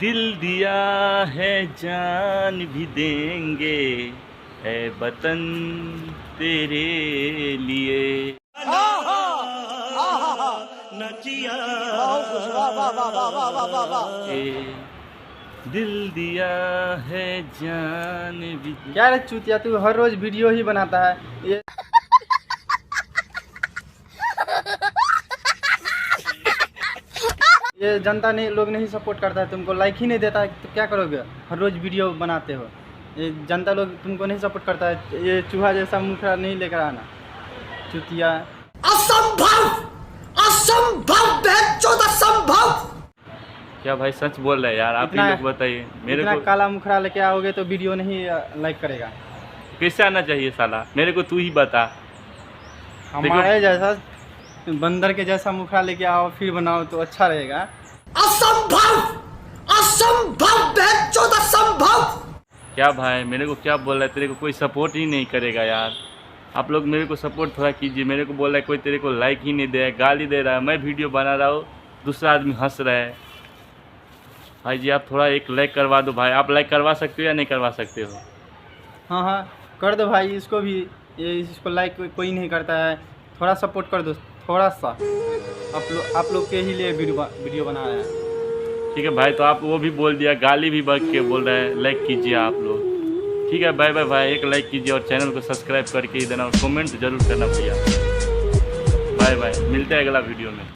दिल दिया है जान भी देंगे है वतन तेरे लिए। दिल दिया है जान भी। क्या रे चूतिया, तू हर रोज वीडियो ही बनाता है। ये जनता ने लोग नहीं सपोर्ट करता है, तुमको लाइक ही नहीं देता है तो क्या करोगे? हर रोज वीडियो बनाते हो, ये जनता लोग तुमको नहीं सपोर्ट करता है। ये चूहा जैसा मुखड़ा नहीं लेकर आना चूतिया। असंभव असंभव असंभव। क्या भाई सच बोल रहे हैं यार? आप ही लोग बताइए मेरे को। काला मुखड़ा लेके आओगे तो वीडियो नहीं लाइक करेगा। कैसे आना चाहिए साला? मेरे को तू ही बता। हमारे जैसा बंदर के जैसा मुखड़ा लेके आओ फिर बनाओ तो अच्छा रहेगा। असंभव असंभव असंभव। क्या भाई मेरे को क्या बोल रहा है? तेरे को कोई सपोर्ट ही नहीं करेगा यार। आप लोग मेरे को सपोर्ट थोड़ा कीजिए। मेरे को बोल रहा है कोई तेरे को लाइक ही नहीं दे, गाली दे रहा है। मैं वीडियो बना रहा हूँ, दूसरा आदमी हंस रहा है। भाई जी आप थोड़ा एक लाइक करवा दो भाई। आप लाइक करवा सकते हो या नहीं करवा सकते हो? हाँ हाँ कर दो भाई, इसको भी। ये इसको लाइक कोई नहीं करता है, थोड़ा सपोर्ट कर दो थोड़ा सा। आप लोग के ही लिए वीडियो बना रहे हैं। ठीक है भाई, तो आप वो भी बोल दिया, गाली भी बक के बोल रहे हैं। लाइक कीजिए आप लोग। ठीक है बाय बाय भाई। एक लाइक कीजिए और चैनल को सब्सक्राइब करके ही देना और कमेंट जरूर करना भैया। बाय बाय, मिलते हैं अगला वीडियो में।